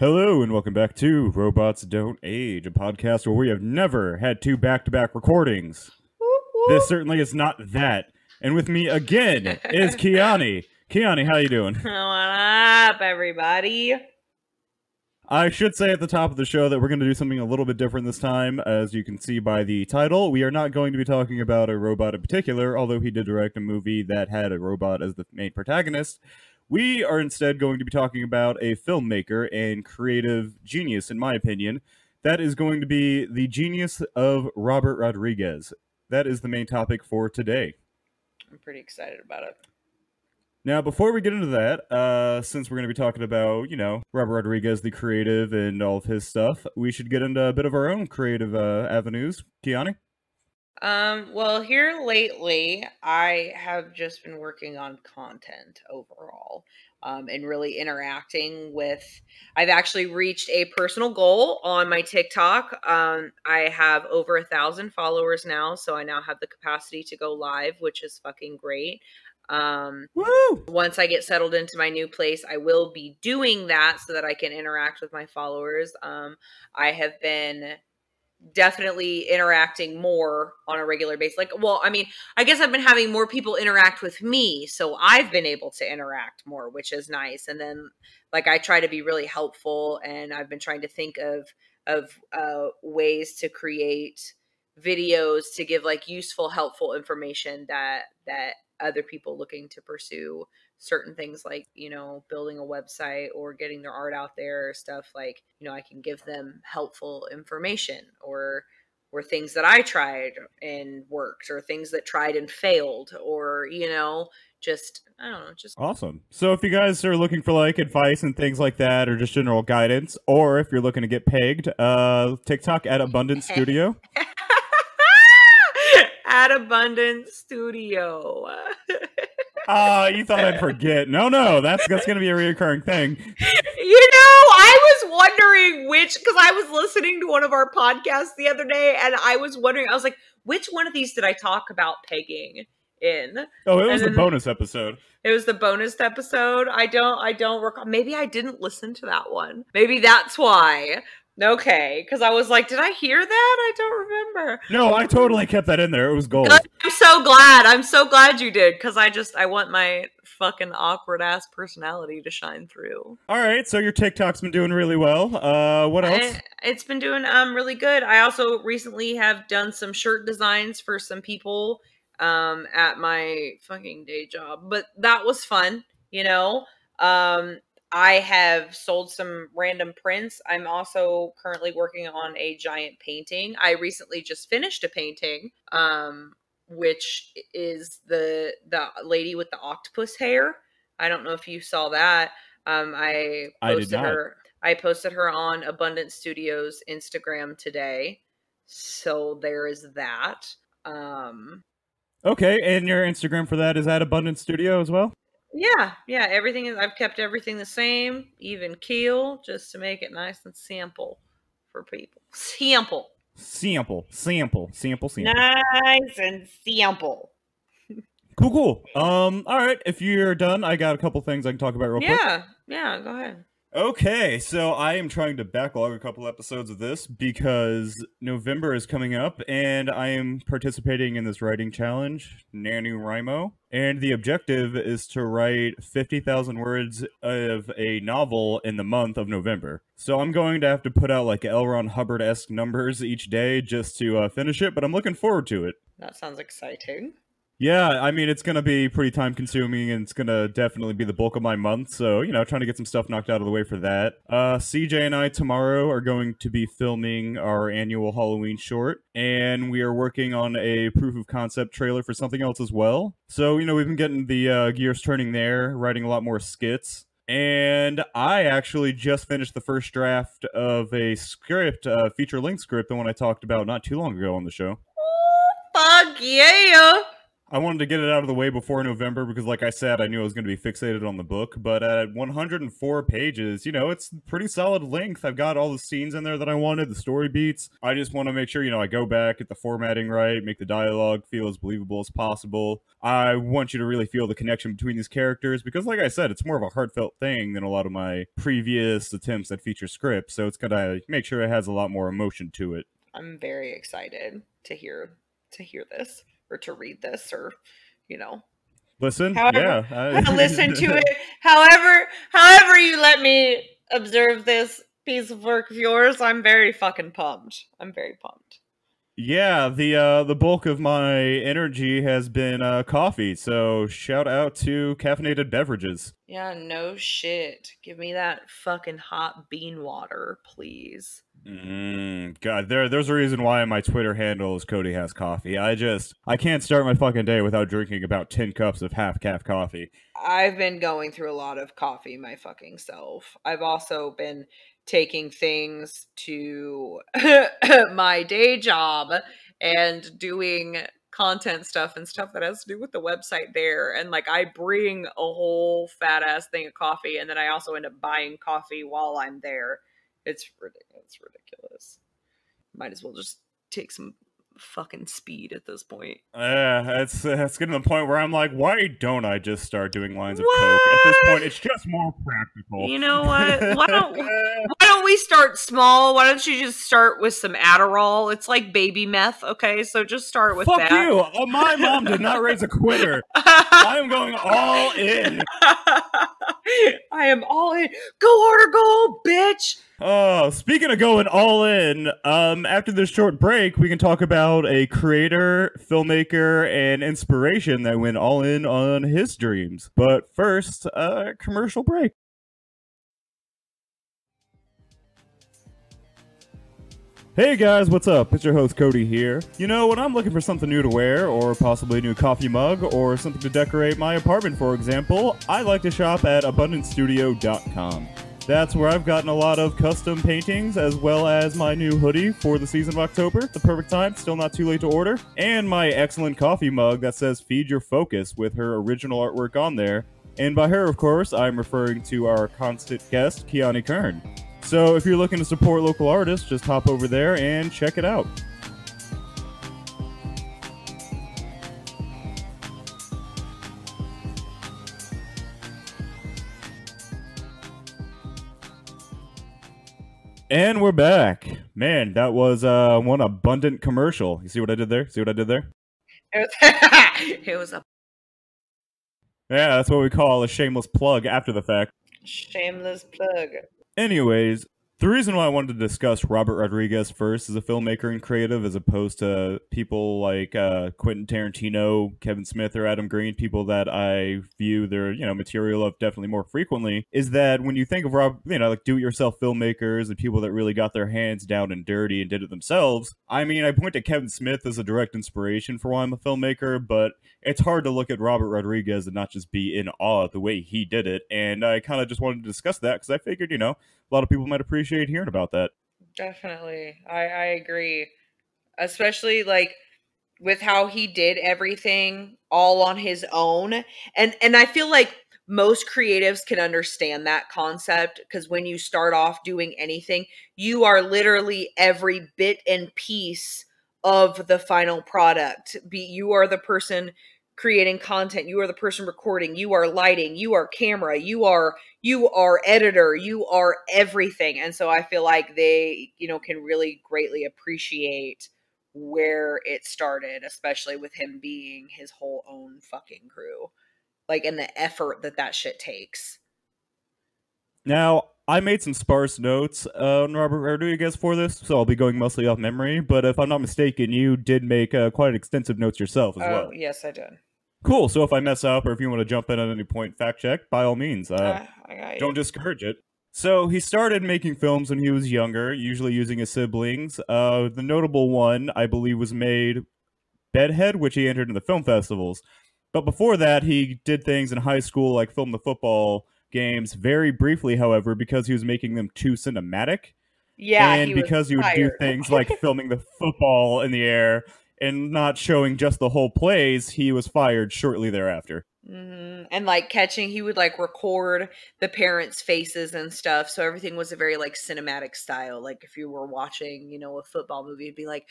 Hello and welcome back to Robots Don't Age, a podcast where we have never had two back-to-back recordings. This certainly is not that. And with me again is Kiani. Kiani, how you doing? What up, everybody? I should say at the top of the show that we're going to do something a little bit different this time. As you can see by the title, we are not going to be talking about a robot in particular, although he did direct a movie that had a robot as the main protagonist. We are instead going to be talking about a filmmaker and creative genius, in my opinion. That is going to be the genius of Robert Rodriguez. That is the main topic for today. I'm pretty excited about it. Now, before we get into that, since we're going to be talking about, Robert Rodriguez, the creative, and all of his stuff, we should get into a bit of our own creative avenues. Kiani? Well, here lately, I have just been working on content overall, and really interacting with. I've actually reached a personal goal on my TikTok. I have over 1,000 followers now, so I now have the capacity to go live, which is fucking great. Woo! Once I get settled into my new place, I will be doing that so that I can interact with my followers. I have been definitely interacting more on a regular basis. I guess I've been having more people interact with me, so I've been able to interact more, which is nice. And then I try to be really helpful, and I've been trying to think of ways to create videos to give useful, helpful information that other people looking to pursue certain things building a website or getting their art out there, stuff I can give them helpful information or things that I tried and worked, or things that tried and failed, or just Awesome. So if you guys are looking for advice and things like that, or just general guidance, or if you're looking to get pegged, TikTok at Abundance Studio. At Abundance Studio. You thought I'd forget. No, that's going to be a recurring thing. I was wondering because I was listening to one of our podcasts the other day, and I was like, which one of these did I talk about pegging in? Oh, it was the bonus episode. It was the bonus episode. I don't recall. Maybe I didn't listen to that one. Maybe that's why. Okay, because I was like, did I hear that? I don't remember. No, I totally kept that in there. It was gold. I'm so glad. I'm so glad you did, because I want my fucking awkward ass personality to shine through. All right, so your TikTok's been doing really well. What else? It's been doing really good. I also recently have done some shirt designs for some people at my fucking day job, but that was fun, I have sold some random prints. I'm also currently working on a giant painting. I recently just finished a painting, which is the lady with the octopus hair. I don't know if you saw that. I posted her on Abundance Studios Instagram today. So there is that. Okay, and your Instagram for that is at Abundance Studio as well? Yeah, everything is. I've kept everything the same, even keel, just to make it nice and simple for people. Simple. Nice and simple. Cool. All right, if you're done, I got a couple things I can talk about real quick. Yeah, go ahead. Okay, so I am trying to backlog a couple episodes of this because November is coming up, and I am participating in this writing challenge, NaNoWriMo, and the objective is to write 50,000 words of a novel in the month of November. So I'm going to have to put out L. Ron Hubbard-esque numbers each day just to finish it, but I'm looking forward to it. That sounds exciting. Yeah, I mean, it's going to be pretty time-consuming, and it's going to definitely be the bulk of my month, so, trying to get some stuff knocked out of the way for that. CJ and I tomorrow are going to be filming our annual Halloween short, and we are working on a proof-of-concept trailer for something else as well. So, we've been getting the gears turning there, writing a lot more skits. And I actually just finished the first draft of a script, feature-length script, the one I talked about not too long ago on the show. Fuck yeah! I wanted to get it out of the way before November because, like I said, I knew I was going to be fixated on the book. But at 104 pages, it's pretty solid length. I've got all the scenes in there that I wanted, the story beats. I just want to make sure, I go back, get the formatting right, make the dialogue feel as believable as possible. I want you to really feel the connection between these characters because, like I said, it's more of a heartfelt thing than a lot of my previous attempts that feature scripts. So it's going to make sure it has a lot more emotion to it. I'm very excited to hear this. Or to read this, or listen, listen to it. However you let me observe this piece of work of yours, I'm very fucking pumped. I'm very pumped. Yeah, the bulk of my energy has been coffee, so shout out to caffeinated beverages. Yeah, no shit. Give me that fucking hot bean water, please. God, there's a reason why my Twitter handle is Cody Has Coffee. I can't start my fucking day without drinking about 10 cups of half-calf coffee. I've been going through a lot of coffee my fucking self. I've also been taking things to my day job and doing content stuff and stuff that has to do with the website there. And like, I bring a whole fat ass thing of coffee, and then I also end up buying coffee while I'm there. It's ridiculous. Might as well just take some fucking speed at this point. It's getting to the point where I'm like, why don't I just start doing lines of coke? At this point, it's just more practical. You know what? Why don't we start small? Why don't you just start with some Adderall? It's like baby meth, okay? So just start with that. Fuck you! My mom did not raise a quitter. I am going all in. I am all in. Go harder, go, bitch! Oh, speaking of going all in, after this short break, we can talk about a creator, filmmaker, and inspiration that went all in on his dreams. But first, commercial break. Hey guys, what's up? It's your host Cody here. When I'm looking for something new to wear, or possibly a new coffee mug, or something to decorate my apartment, for example, I like to shop at AbundanceStudio.com. That's where I've gotten a lot of custom paintings, as well as my new hoodie for the season of October, the perfect time, still not too late to order, and my excellent coffee mug that says Feed Your Focus with her original artwork on there. And by her, of course, I'm referring to our constant guest, Keani Kern. So if you're looking to support local artists, just hop over there and check it out. And we're back. Man, that was one abundant commercial. You see what I did there? It was a... Yeah, that's what we call a shameless plug after the fact. Shameless plug. Anyways, the reason why I wanted to discuss Robert Rodriguez first as a filmmaker and creative, as opposed to people like Quentin Tarantino, Kevin Smith, or Adam Green, people that I view their material of definitely more frequently, is that when you think of like do-it-yourself filmmakers and people that really got their hands down and dirty and did it themselves, I mean, I point to Kevin Smith as a direct inspiration for why I'm a filmmaker, but it's hard to look at Robert Rodriguez and not just be in awe at the way he did it. And I kind of just wanted to discuss that because I figured, a lot of people might appreciate hearing about that. Definitely. I agree. Especially like with how he did everything all on his own. And I feel like most creatives can understand that concept, because when you start off doing anything, you are literally every bit and piece of the final product. You are the person creating content, you are the person recording, you are lighting, you are camera, you are editor, you are everything. And so I feel like they, can really greatly appreciate where it started, especially with him being his whole own fucking crew. Like, and the effort that shit takes. Now, I made some sparse notes on Robert Rodriguez for this, so I'll be going mostly off memory, but if I'm not mistaken, you did make quite extensive notes yourself as well. Yes, I did. Cool, so if I mess up or if you want to jump in at any point, fact check, by all means. Don't discourage it. So he started making films when he was younger, usually using his siblings. The notable one, I believe, was made Bedhead, which he entered in the film festivals. But before that, he did things in high school, like film the football games, very briefly, however, because he was making them too cinematic. Yeah, and because he would do things like filming the football in the air and not showing just the whole plays, he was fired shortly thereafter. And like he would like record the parents' faces and stuff. So everything was a very like cinematic style. Like if you were watching, a football movie, it'd be like,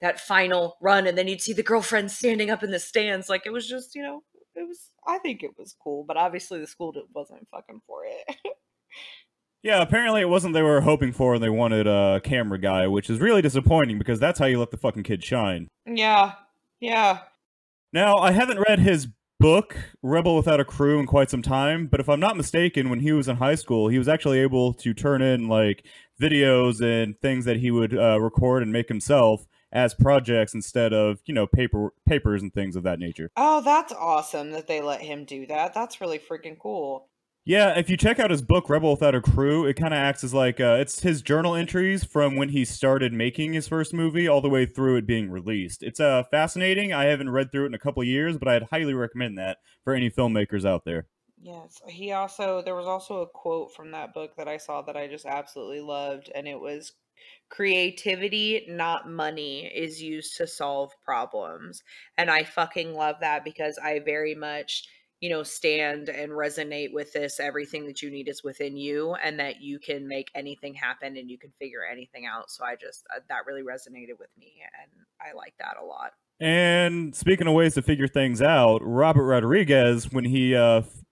that final run, and then you'd see the girlfriend standing up in the stands. Like it was just, I think it was cool, but obviously the school wasn't fucking for it. Yeah, apparently it wasn't they were hoping for, and they wanted a camera guy, which is really disappointing because that's how you let the fucking kid shine. Yeah. Now, I haven't read his book, Rebel Without a Crew, in quite some time, but if I'm not mistaken, when he was in high school, he was actually able to turn in, like, videos and things that he would record and make himself as projects instead of, papers and things of that nature. Oh, that's awesome that they let him do that. That's really freaking cool. Yeah, if you check out his book, Rebel Without a Crew, it kind of acts as like, it's his journal entries from when he started making his first movie all the way through it being released. It's fascinating. I haven't read through it in a couple of years, but I'd highly recommend that for any filmmakers out there. Yes, there was also a quote from that book that I saw that I just absolutely loved, and it was, creativity, not money, is used to solve problems. And I fucking love that because I very much stand and resonate with this. Everything that you need is within you, and that you can make anything happen and you can figure anything out. So I just, that really resonated with me, and I like that a lot. And speaking of ways to figure things out, Robert Rodriguez, when he,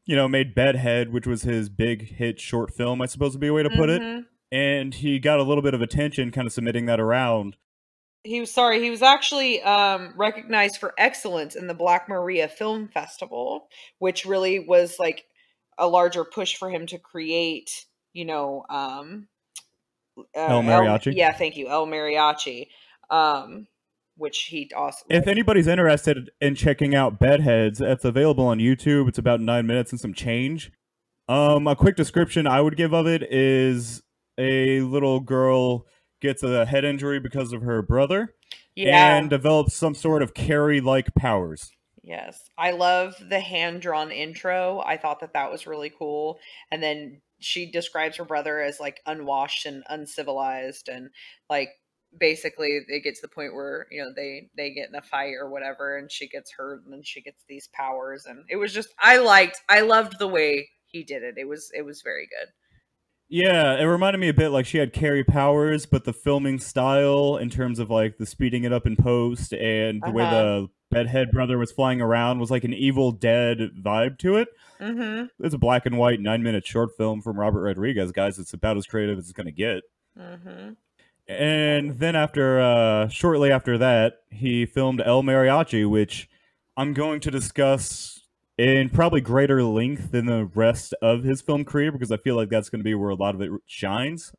made Bedhead, which was his big hit short film, I suppose would be a way to put it, and he got a little bit of attention kind of submitting that around. He was actually recognized for excellence in the Black Maria Film Festival, which really was like a larger push for him to create, El Mariachi. Thank you, El Mariachi, which he also. If anybody's interested in checking out Bedheads, it's available on YouTube. It's about 9 minutes and some change. A quick description I would give of it is a little girl gets a head injury because of her brother, and develops some sort of Carrie-like powers. Yes. I love the hand-drawn intro. I thought that was really cool. And then she describes her brother as like unwashed and uncivilized, and like basically it gets to the point where, they get in a fight or whatever, and she gets hurt, and then she gets these powers. And it was just, I loved the way he did it. It was very good. Yeah, it reminded me a bit like she had Carrie powers, but the filming style in terms of like the speeding it up in post and the way the Bedhead brother was flying around was like an Evil Dead vibe to it. It's a black and white 9-minute short film from Robert Rodriguez, guys. It's about as creative as it's going to get. And then shortly after that, he filmed El Mariachi, which I'm going to discuss in probably greater length than the rest of his film career, because I feel like that's going to be where a lot of it shines.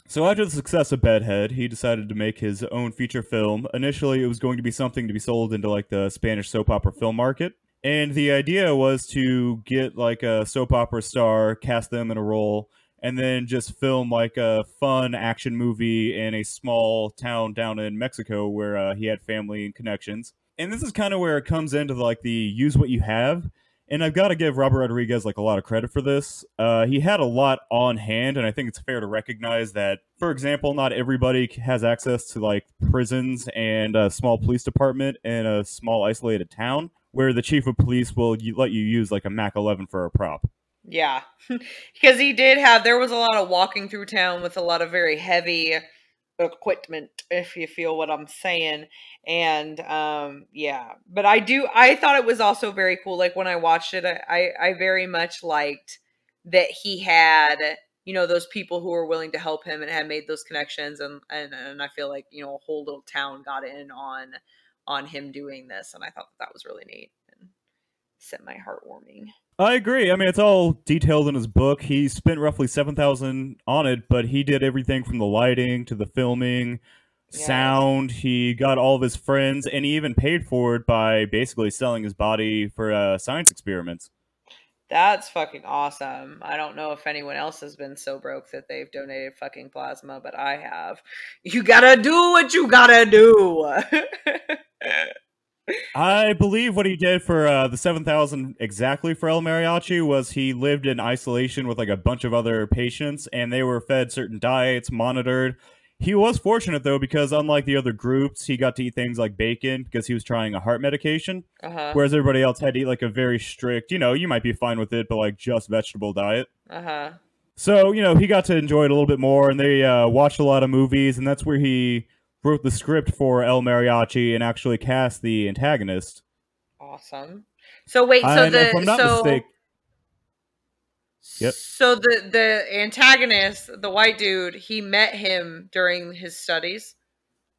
So after the success of Bedhead, he decided to make his own feature film. Initially, it was going to be something to be sold into like the Spanish soap opera film market. And the idea was to get like a soap opera star, cast them in a role, and then just film like a fun action movie in a small town down in Mexico where he had family and connections. And this is kind of where it comes into like the use what you have. And I've got to give Robert Rodriguez like a lot of credit for this. He had a lot on hand, and I think it's fair to recognize that, for example, not everybody has access to like prisons and a small police department in a small isolated town where the chief of police will let you use like a Mac 11 for a prop. Yeah, because there was a lot of walking through town with a lot of very heavy equipment, if you feel what I'm saying. And but I thought it was also very cool. Like when I watched it, I very much liked that he had, those people who were willing to help him and had made those connections, and I feel like, a whole little town got in on him doing this, and I thought that was really neat and set my heart warming. I agree. I mean, it's all detailed in his book. He spent roughly $7,000 on it, but he did everything from the lighting to the filming, sound. He got all of his friends, and he even paid for it by basically selling his body for science experiments. That's fucking awesome. I don't know if anyone else has been so broke that they've donated fucking plasma, but I have. You gotta do what you gotta do. I believe what he did for the $7,000 exactly for El Mariachi was he lived in isolation with like a bunch of other patients, and they were fed certain diets, monitored. He was fortunate though because unlike the other groups, he got to eat things like bacon because he was trying a heart medication, Uh-huh. whereas everybody else had to eat like a very strict, you might be fine with it, but like just vegetable diet. Uh-huh. So, he got to enjoy it a little bit more, and they watched a lot of movies, and that's where he wrote the script for El Mariachi and actually cast the antagonist. Awesome. So wait, And if I'm not mistaken, yep. So the antagonist, the white dude, he met him during his studies,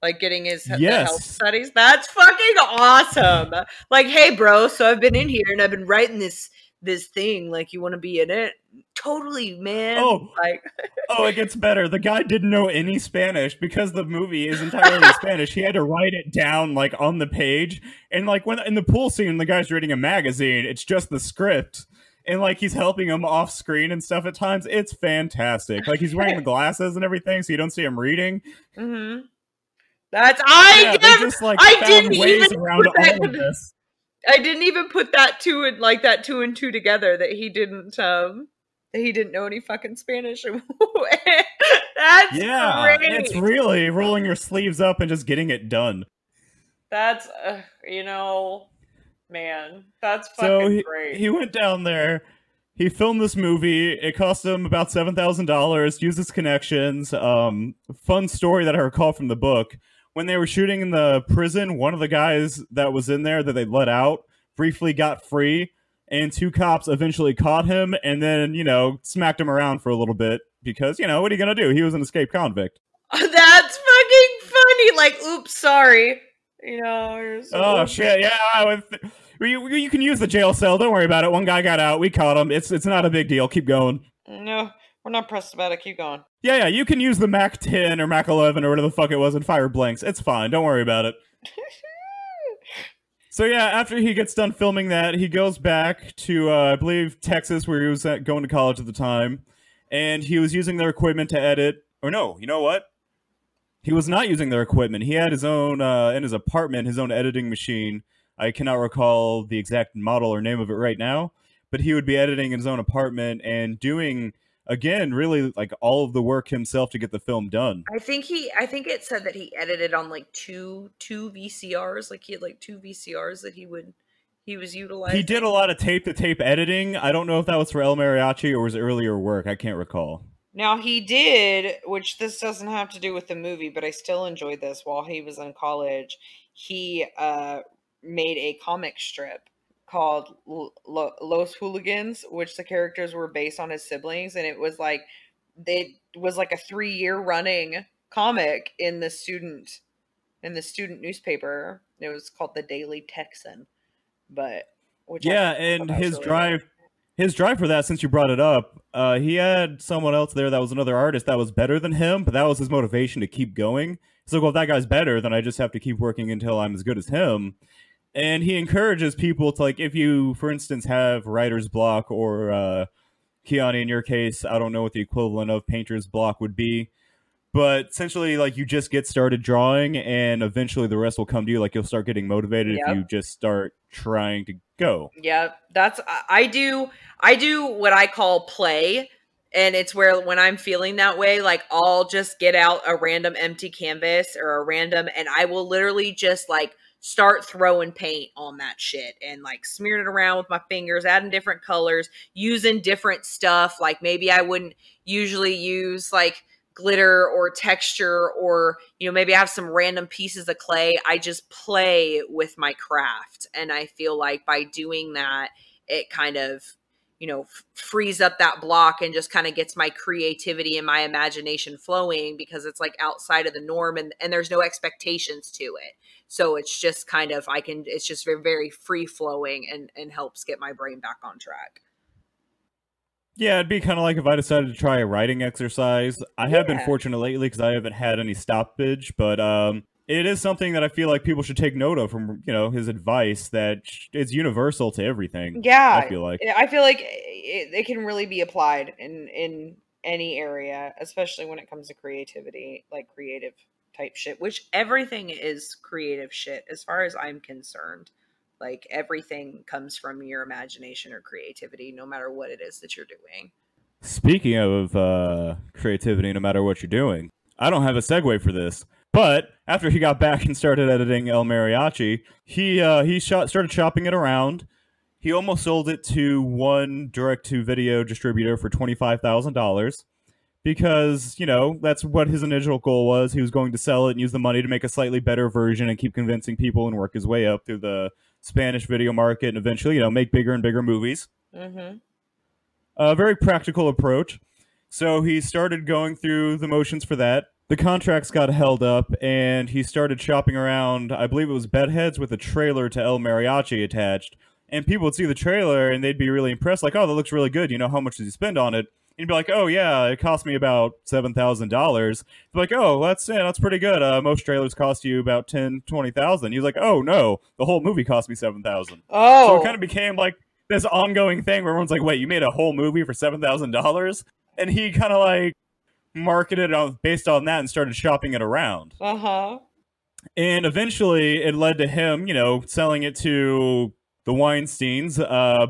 like getting his the health studies. That's fucking awesome. Like, hey, bro, so I've been in here and I've been writing this thing. Like, you want to be in it? Totally, man. Oh, like, it gets better. The guy didn't know any Spanish because the movie is entirely in Spanish. He had to write it down like on the page, and like when in the pool scene, the guy's reading a magazine. It's just the script. And, like, he's helping him off screen and stuff at times. It's fantastic. Like, he's wearing the glasses and everything, so you don't see him reading. Mm-hmm. I didn't even around all of this. I didn't even put that two and two together that he didn't know any fucking Spanish. That's great. It's really rolling your sleeves up and just getting it done. That's man, that's fucking great. He went down there. He filmed this movie. It cost him about $7,000. Used his connections. Fun story that I recall from the book. When they were shooting in the prison, one of the guys that was in there that they let out briefly got free, and two cops eventually caught him and then, smacked him around for a little bit because, what are you going to do? He was an escaped convict. That's fucking funny. Like, oops, sorry. Oh, shit, yeah. You can use the jail cell. Don't worry about it. One guy got out. We caught him. It's not a big deal. Keep going. No, we're not pressed about it. Keep going. Yeah. You can use the Mac 10 or Mac 11 or whatever the fuck it was and fire blanks. It's fine. Don't worry about it. So, yeah, after he gets done filming that, he goes back to, I believe, Texas, where he was going to college at the time. And he was using their equipment to edit. Or no, you know what? He was not using their equipment. He had his own, in his apartment, his own editing machine. I cannot recall the exact model or name of it right now, but he would be editing in his own apartment and doing, again, really like all of the work himself to get the film done. I think it said that he edited on like two VCRs. Like he had like two VCRs that he was utilizing. He did a lot of tape to tape editing. I don't know if that was for El Mariachi or was earlier work. I can't recall. Now he did, which this doesn't have to do with the movie, but I still enjoyed this. While he was in college, he made a comic strip called Los Hooligans, which the characters were based on his siblings, and it was like a 3-year running comic in the student newspaper. It was called the Daily Texan. But and his drive for that, since you brought it up, he had someone else there that was another artist that was better than him, but that was his motivation to keep going. He's like, well, if that guy's better, then I just have to keep working until I'm as good as him. And he encourages people to, like, if you, for instance, have writer's block or, Keanu, in your case, I don't know what the equivalent of painter's block would be, but essentially, like, you just get started drawing and eventually the rest will come to you. Like, you'll start getting motivated if you just start trying to go. Yeah, I do what I call play. And it's where when I'm feeling that way, like I'll just get out a random empty canvas and I will literally just like start throwing paint on that shit and like smearing it around with my fingers, adding different colors, using different stuff. Like maybe I wouldn't usually use like glitter or texture or, maybe I have some random pieces of clay. I just play with my craft. And I feel like by doing that, it kind of, frees up that block and just kind of gets my creativity and my imagination flowing because it's like outside of the norm and there's no expectations to it. So it's just kind of, it's just very, very free flowing and helps get my brain back on track. Yeah, it'd be kind of like if I decided to try a writing exercise. I have been fortunate lately because I haven't had any stoppage, but it is something that I feel like people should take note of from, his advice that it's universal to everything. Yeah. I feel like it can really be applied in any area, especially when it comes to creativity, like creative type shit, which everything is creative shit as far as I'm concerned. Like everything comes from your imagination or creativity, no matter what it is that you're doing. Speaking of creativity, no matter what you're doing, I don't have a segue for this. But after he got back and started editing El Mariachi, he started shopping it around. He almost sold it to one direct-to-video distributor for $25,000 because, you know, that's what his initial goal was. He was going to sell it and use the money to make a slightly better version and keep convincing people and work his way up through the Spanish video market and eventually, you know, make bigger and bigger movies. Mm-hmm. A very practical approach. So he started going through the motions for that. The contracts got held up, and he started shopping around, I believe it was Bedheads, with a trailer to El Mariachi attached. And people would see the trailer, and they'd be really impressed, like, oh, that looks really good. You know, how much did you spend on it? And you'd be like, oh, yeah, it cost me about $7,000. Like, oh, that's pretty good. Most trailers cost you about $10,000, $20,000. He's like, oh, no, the whole movie cost me $7,000. Oh. So it kind of became like this ongoing thing where everyone's like, wait, you made a whole movie for $7,000? And he kind of like marketed it based on that and started shopping it around. Uh-huh. And eventually it led to him, you know, selling it to the Weinsteins.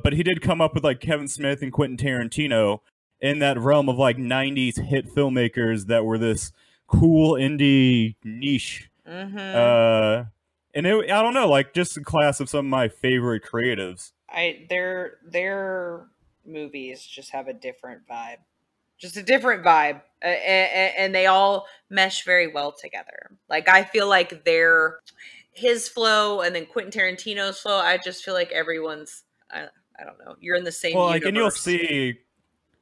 But he did come up with like Kevin Smith and Quentin Tarantino in that realm of like 90s hit filmmakers that were this cool indie niche. Mm-hmm. And I don't know, like just a class of some of my favorite creatives. Their movies just have a different vibe. Just a different vibe. And they all mesh very well together. Like, I feel like his flow and then Quentin Tarantino's flow, I just feel like everyone's, I don't know, you're in the same universe. Like, and you'll see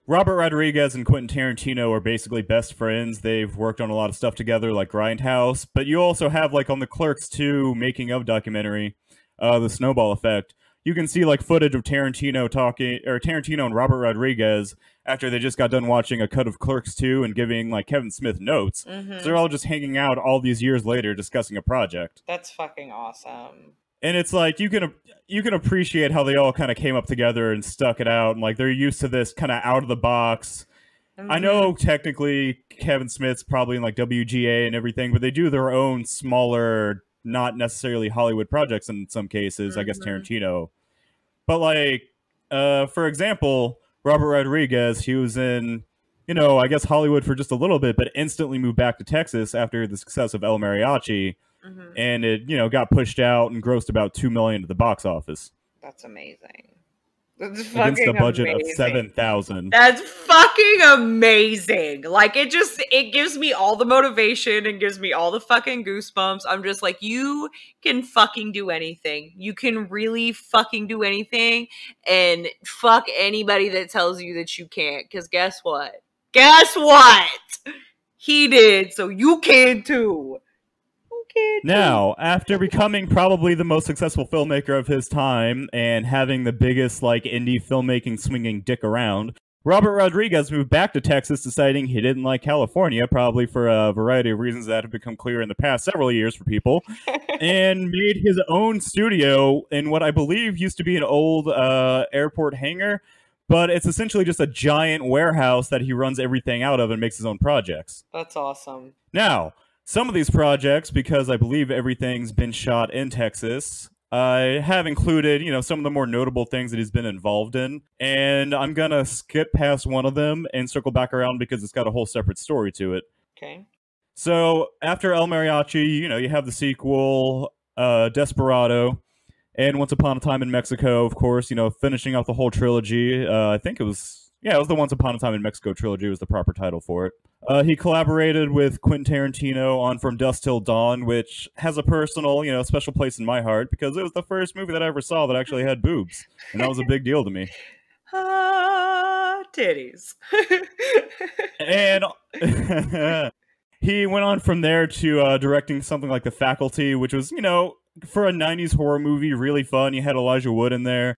Robert Rodriguez and Quentin Tarantino are basically best friends. They've worked on a lot of stuff together, like Grindhouse. But you also have, like, on the Clerks 2 making of documentary, The Snowball Effect, you can see like footage of Tarantino and Robert Rodriguez after they just got done watching a cut of Clerks 2 and giving like Kevin Smith notes. Mm-hmm. So they're all just hanging out all these years later discussing a project. That's fucking awesome. And it's like you can appreciate how they all kind of came up together and stuck it out, and like they're used to this kind of out of the box. Mm-hmm. I know technically Kevin Smith's probably in like WGA and everything, but they do their own smaller, not necessarily Hollywood projects in some cases. Mm-hmm. I guess Tarantino. But like, for example, Robert Rodriguez, he was in, you know, I guess Hollywood for just a little bit, but instantly moved back to Texas after the success of El Mariachi. Mm-hmm. And it, you know, got pushed out and grossed about $2 million at the box office. That's amazing. That's against a budget amazing. Of $7,000. That's fucking amazing. Like, it gives me all the motivation and gives me all the fucking goosebumps. I'm just like, you can fucking do anything. You can really fucking do anything, and fuck anybody that tells you that you can't. Because guess what? Guess what? He did, so you can too. Now, after becoming probably the most successful filmmaker of his time and having the biggest like indie filmmaking swinging dick around, Robert Rodriguez moved back to Texas, deciding he didn't like California, probably for a variety of reasons that have become clear in the past several years for people, and made his own studio in what I believe used to be an old airport hangar, but it's essentially just a giant warehouse that he runs everything out of and makes his own projects. That's awesome. Now, some of these projects, because I believe everything's been shot in Texas, I have included, you know, some of the more notable things that he's been involved in, and I'm gonna skip past one of them and circle back around because it's got a whole separate story to it. Okay. So, after El Mariachi, you know, you have the sequel, Desperado, and Once Upon a Time in Mexico, of course, you know, finishing off the whole trilogy. I think it was the Once Upon a Time in Mexico trilogy was the proper title for it. He collaborated with Quentin Tarantino on From Dusk Till Dawn, which has a personal, you know, special place in my heart because it was the first movie that I ever saw that actually had boobs, and that was a big deal to me. Titties. And he went on from there to directing something like The Faculty, which was, you know, for a 90s horror movie, really fun. You had Elijah Wood in there.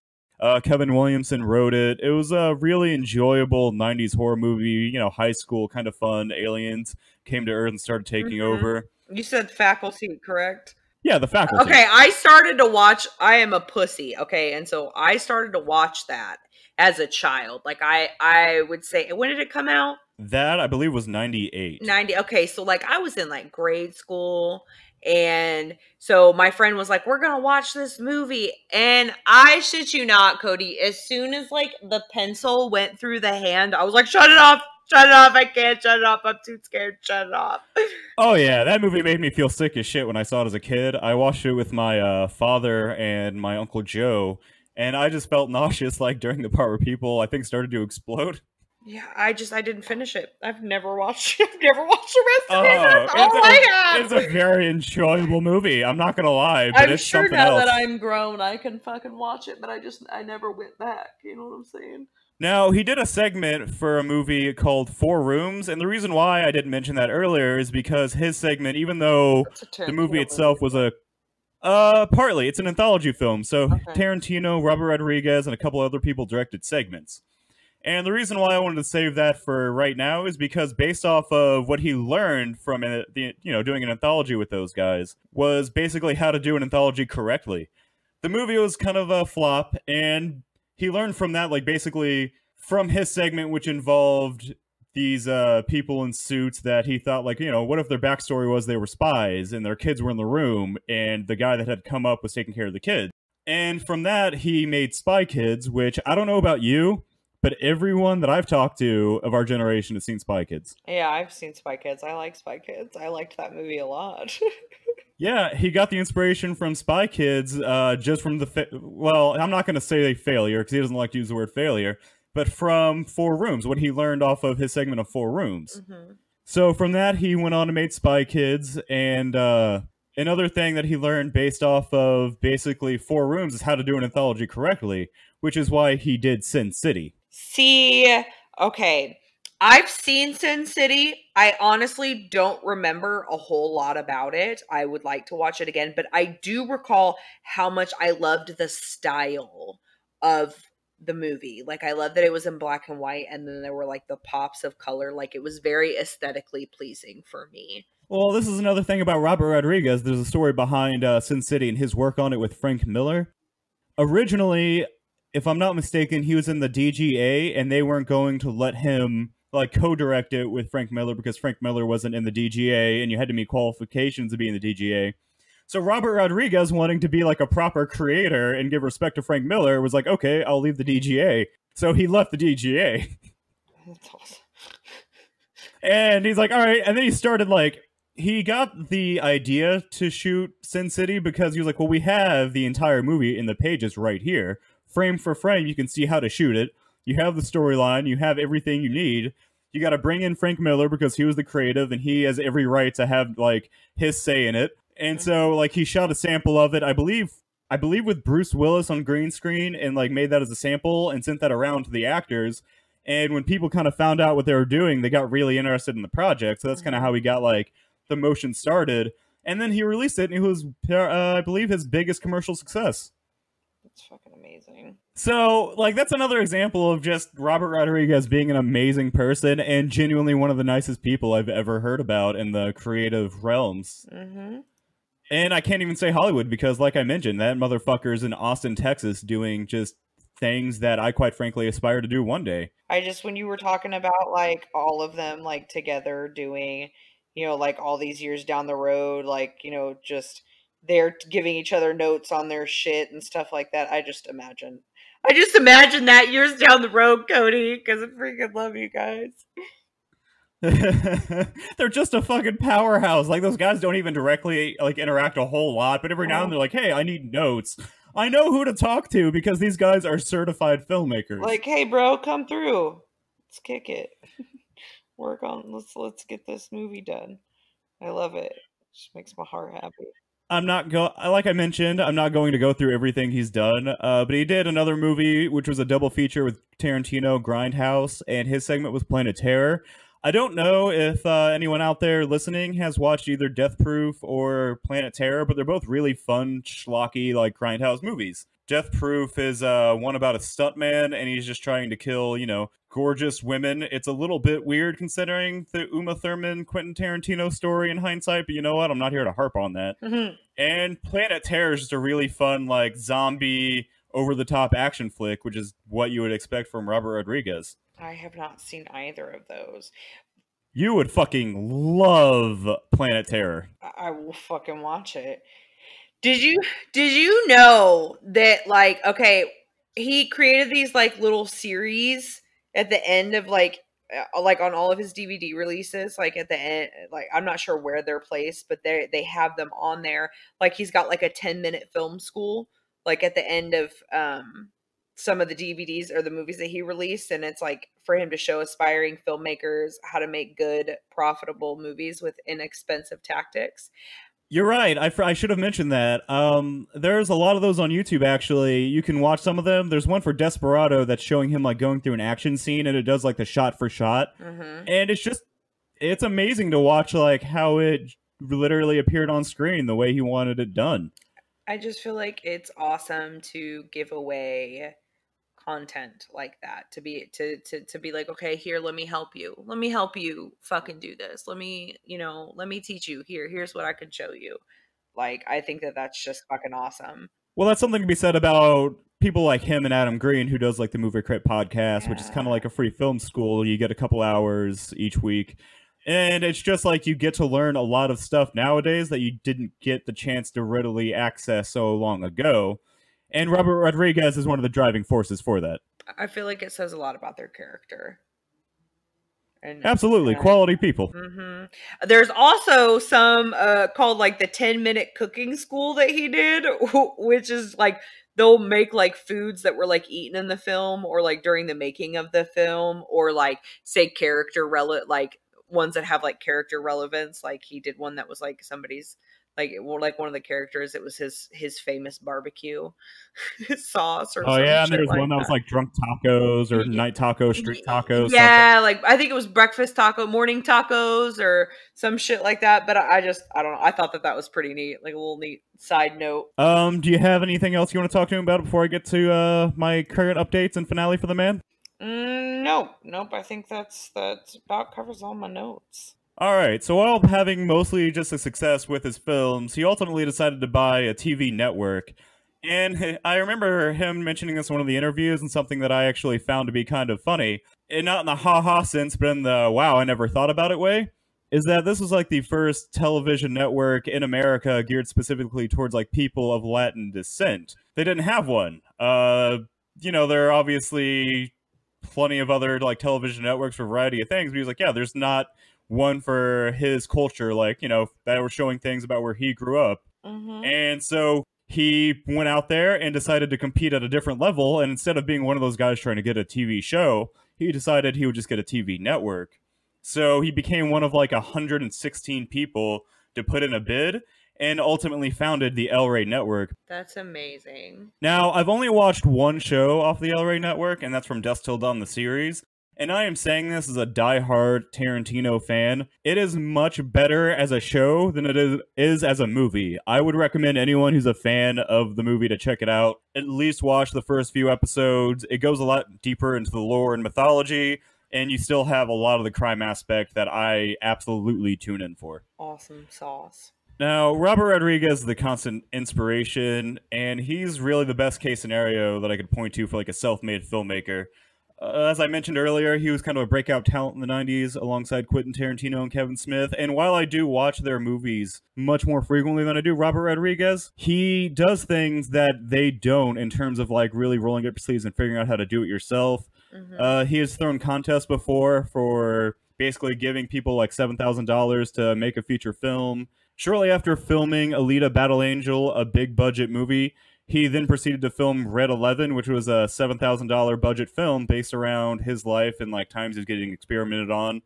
Kevin Williamson wrote it. It was a really enjoyable 90s horror movie, you know, high school, kind of fun. Aliens came to Earth and started taking over. You said Faculty, correct? Yeah, The Faculty. Okay, I started to watch, I am a pussy, okay? And so I started to watch that as a child. Like, I would say, when did it come out? That, I believe, was 98. Okay, so, like, I was in, like, grade school. And so my friend was like, we're going to watch this movie. And I shit you not, Cody, as soon as like the pencil went through the hand, I was like, shut it off. Shut it off. I can't shut it off. I'm too scared. Shut it off. Oh yeah, that movie made me feel sick as shit when I saw it as a kid. I watched it with my father and my Uncle Joe, and I just felt nauseous like during the part where people I think started to explode. Yeah, I didn't finish it. I've never watched the rest of it. Oh, That's all I have. it's a very enjoyable movie. I'm not gonna lie, but I'm it's sure something now else. that I'm grown, I can fucking watch it, but I never went back. You know what I'm saying? Now, he did a segment for a movie called Four Rooms, and the reason why I didn't mention that earlier is because his segment, even though the movie itself was partly, it's an anthology film, so Okay. Tarantino, Robert Rodriguez, and a couple other people directed segments. And the reason why I wanted to save that for right now is because based off of what he learned from doing an anthology with those guys was basically how to do an anthology correctly. The movie was kind of a flop, and he learned from that, like basically from his segment, which involved these people in suits that he thought, like, what if their backstory was they were spies and their kids were in the room and the guy that had come up was taking care of the kids. And from that, he made Spy Kids, which I don't know about you, but everyone that I've talked to of our generation has seen Spy Kids. Yeah, I've seen Spy Kids. I like Spy Kids. I liked that movie a lot. Yeah, he got the inspiration from Spy Kids just from well, I'm not going to say failure because he doesn't like to use the word failure, but from Four Rooms, what he learned off of his segment of Four Rooms. Mm-hmm. So from that, he went on to make Spy Kids, and another thing that he learned based off of basically Four Rooms is how to do an anthology correctly, which is why he did Sin City. See, okay. I've seen Sin City. I honestly don't remember a whole lot about it. I would like to watch it again, but I do recall how much I loved the style of the movie. Like, I love that it was in black and white, and then there were like the pops of color. Like, it was very aesthetically pleasing for me. Well, this is another thing about Robert Rodriguez. There's a story behind Sin City and his work on it with Frank Miller. Originally, if I'm not mistaken, he was in the DGA, and they weren't going to let him like co-direct it with Frank Miller because Frank Miller wasn't in the DGA, and you had to meet qualifications to be in the DGA. So Robert Rodriguez, wanting to be like a proper creator and give respect to Frank Miller, was like, okay, I'll leave the DGA. So he left the DGA. That's awesome. And he's like, all right. And then he started he got the idea to shoot Sin City because he was like, well, we have the entire movie in the pages right here. Frame for frame, you can see how to shoot it. You have the storyline. You have everything you need. You got to bring in Frank Miller because he was the creative and he has every right to have his say in it. And so he shot a sample of it, I believe with Bruce Willis on green screen, and made that as a sample and sent that around to the actors. And when people kind of found out what they were doing, they got really interested in the project. So that's kind of how he got the motion started. And then he released it, and it was, I believe, his biggest commercial success. That's fucking amazing. So, that's another example of just Robert Rodriguez being an amazing person and genuinely one of the nicest people I've ever heard about in the creative realms. Mm-hmm. And I can't even say Hollywood because, like I mentioned, that motherfucker's in Austin, Texas doing just things that I quite frankly aspire to do one day. When you were talking about, all of them, together doing, all these years down the road, just they're giving each other notes on their shit and stuff like that. I just imagine that years down the road, Cody, because I freaking love you guys. They're just a fucking powerhouse. Those guys don't even directly interact a whole lot, but every now and then they're like, hey, I need notes. I know who to talk to because these guys are certified filmmakers. Hey bro, come through. Let's kick it. Work on let's get this movie done. I love it. It just makes my heart happy. Like I mentioned, I'm not going to go through everything he's done, but he did another movie, which was a double feature with Tarantino, Grindhouse, and his segment was Planet Terror. I don't know if anyone out there listening has watched either Death Proof or Planet Terror, but they're both really fun, schlocky, Grindhouse movies. Death Proof is one about a stuntman, and he's just trying to kill, gorgeous women. It's a little bit weird considering the Uma Thurman, Quentin Tarantino story in hindsight, but you know what? I'm not here to harp on that. Mm-hmm. And Planet Terror is just a really fun, zombie, over-the-top action flick, which is what you would expect from Robert Rodriguez. I have not seen either of those. You would fucking love Planet Terror. I will fucking watch it. Did you know that, okay, he created these, little series at the end of, like on all of his DVD releases, like at the end, like I'm not sure where they're placed, but they have them on there. Like he's got like a 10-minute film school, like at the end of some of the DVDs or the movies that he released, and it's like for him to show aspiring filmmakers how to make good, profitable movies with inexpensive tactics. You're right. I should have mentioned that. There's a lot of those on YouTube, actually. You can watch some of them. There's one for Desperado that's showing him, like, going through an action scene, and it does, like, the shot for shot. Mm-hmm. And it's amazing to watch, like, how it literally appeared on screen the way he wanted it done. I just feel like it's awesome to give away content like that, to be like, okay, here, let me help you fucking do this, let me teach you, here's what I can show you. Like, I think that that's just fucking awesome. Well, that's something to be said about people like him and Adam Green, who does like the Movie Crit podcast, which is kind of like a free film school. You get a couple hours each week, and it's just like you get to learn a lot of stuff nowadays that you didn't get the chance to readily access so long ago. And Robert Rodriguez is one of the driving forces for that. I feel like it says a lot about their character. And, absolutely, quality people. Mm-hmm. There's also some called like the 10-minute cooking school that he did, which is like they'll make like foods that were like eaten in the film or like during the making of the film, or like say character like ones that have like character relevance. Like he did one that was like somebody's, like one of the characters, it was his famous barbecue sauce or something. Oh yeah, and there was one that was like drunk tacos or night tacos, street tacos. Yeah, like I think it was breakfast taco, morning tacos, or some shit like that. But I don't know. I thought that was pretty neat, like a little neat side note. Do you have anything else you want to talk to me about before I get to my current updates and finale for the man? Nope. I think that about covers all my notes. Alright, so while having mostly just a success with his films, he ultimately decided to buy a TV network. And I remember him mentioning this in one of the interviews, and something that I actually found to be kind of funny, and not in the ha-ha sense, but in the wow, I never thought about it way, is that this was like the first television network in America geared specifically towards like people of Latin descent. They didn't have one. There are obviously plenty of other like television networks for a variety of things, but he was like, yeah, there's not one for his culture, like, that were showing things about where he grew up. Mm-hmm. And so he went out there and decided to compete at a different level, and instead of being one of those guys trying to get a TV show, he decided he would just get a TV network. So he became one of like 116 people to put in a bid, and ultimately founded the El Rey Network. That's amazing. Now, I've only watched one show off the El Rey Network, and that's from Dusk Till Dawn, the series. And I am saying this as a diehard Tarantino fan. It is much better as a show than it is as a movie. I would recommend anyone who's a fan of the movie to check it out. At least watch the first few episodes. It goes a lot deeper into the lore and mythology, and you still have a lot of the crime aspect that I absolutely tune in for. Awesome sauce. Now, Robert Rodriguez is the constant inspiration, and he's really the best case scenario that I could point to for like a self-made filmmaker. As I mentioned earlier, he was kind of a breakout talent in the 90s alongside Quentin Tarantino and Kevin Smith. And while I do watch their movies much more frequently than I do Robert Rodriguez, he does things that they don't in terms of like really rolling up your sleeves and figuring out how to do it yourself. Mm-hmm. He has thrown contests before for basically giving people like $7,000 to make a feature film. Shortly after filming Alita Battle Angel, a big budget movie, he then proceeded to film Red 11, which was a $7,000 budget film based around his life and like times he was getting experimented on,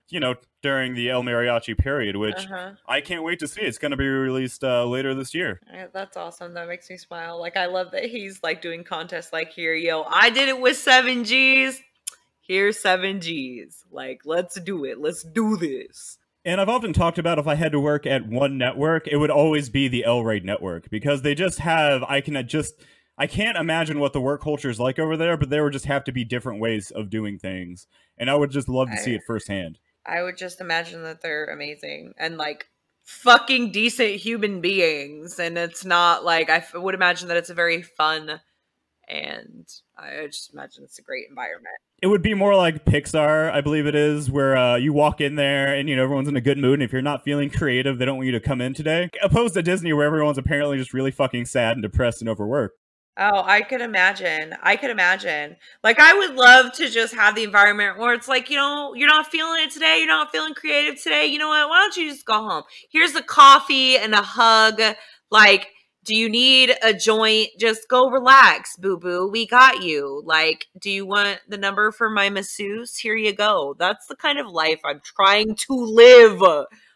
during the El Mariachi period, which I can't wait to see. It's going to be released later this year. That's awesome. That makes me smile. Like, I love that he's like doing contests like, here, yo, I did it with 7 Gs. Here's 7 Gs. Like, let's do it. Let's do this. And I've often talked about if I had to work at one network, it would always be the El Rey Network, because they just have, I can't imagine what the work culture is like over there, but there would just have to be different ways of doing things. And I would just love to see it firsthand. I would just imagine that they're amazing and like fucking decent human beings. And it's not like, I would imagine that it's a very fun, and I just imagine it's a great environment. It would be more like Pixar, I believe it is, where you walk in there and, everyone's in a good mood. And if you're not feeling creative, they don't want you to come in today. Opposed to Disney, where everyone's apparently just really fucking sad and depressed and overworked. Oh, I could imagine. I could imagine. Like, I would love to just have the environment where it's like, you're not feeling it today. You're not feeling creative today. You know what? Why don't you just go home? Here's a coffee and a hug. Like, do you need a joint? Just go relax, boo boo. We got you. Like, do you want the number for my masseuse? Here you go. That's the kind of life I'm trying to live.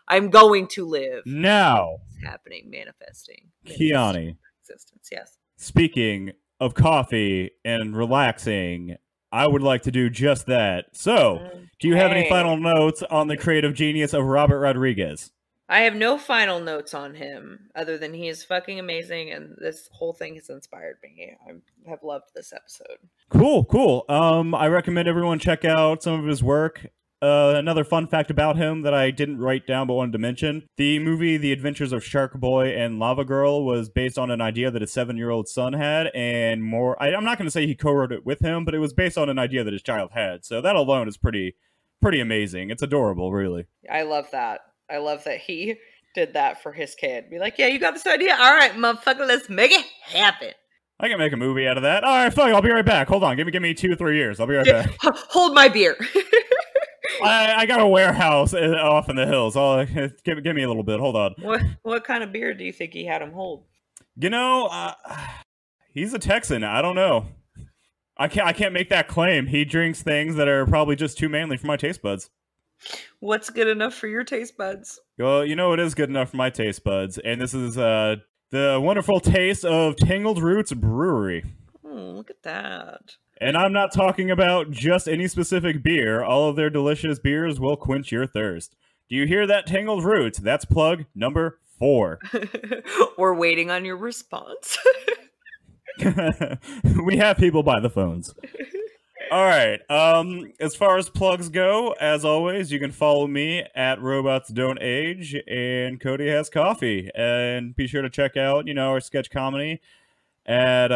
I'm going to live. Now, it's happening, manifesting. Kiani. Existence, yes. Speaking of coffee and relaxing, I would like to do just that. So, do you have any final notes on the creative genius of Robert Rodriguez? I have no final notes on him other than he is fucking amazing, and this whole thing has inspired me. I have loved this episode. Cool. I recommend everyone check out some of his work. Another fun fact about him that I didn't write down but wanted to mention. The movie The Adventures of Shark Boy and Lava Girl was based on an idea that his 7-year-old son had, and I'm not going to say he co-wrote it with him, but it was based on an idea that his child had. So that alone is pretty amazing. It's adorable, really. I love that. I love that he did that for his kid. Be like, yeah, you got this idea? All right, motherfucker, let's make it happen. I can make a movie out of that. All right, fuck, I'll be right back. Hold on, give me 2-3 years. I'll be right back. Hold my beer. I got a warehouse off in the hills. Give me a little bit. Hold on. What kind of beer do you think he had him hold? He's a Texan. I don't know. I can't make that claim. He drinks things that are probably just too manly for my taste buds. What's good enough for your taste buds? Well, it is good enough for my taste buds, and this is the wonderful taste of Tangled Roots Brewery. Oh, look at that. And I'm not talking about just any specific beer. All of their delicious beers will quench your thirst. Do you hear that, Tangled Roots? That's plug number 4. We're waiting on your response. We have people by the phones. All right. As far as plugs go, as always, you can follow me at Robots Don't Age and Cody Has Coffee. And be sure to check out, our sketch comedy at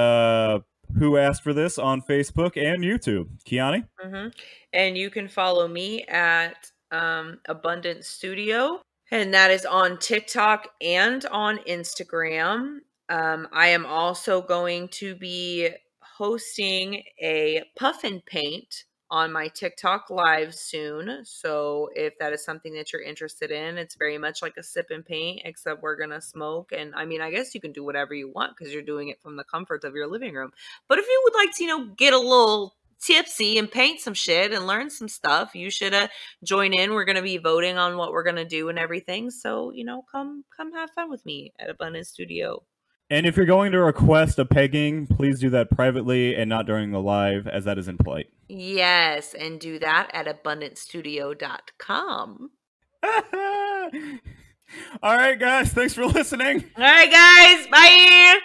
Who Asked for This on Facebook and YouTube. Kiani? Mm-hmm. And you can follow me at Abundant Studio, and that is on TikTok and on Instagram. I am also going to be hosting a puff and paint on my TikTok live soon. So if that is something that you're interested in, it's very much like a sip and paint, except we're going to smoke. And I mean, I guess you can do whatever you want because you're doing it from the comfort of your living room. But if you would like to, get a little tipsy and paint some shit and learn some stuff, you should join in. We're going to be voting on what we're going to do and everything. So, come have fun with me at Abundant Studio. And if you're going to request a pegging, please do that privately and not during the live, as that is impolite. Yes, and do that at abundantstudio.com. All right, guys. Thanks for listening. All right, guys. Bye.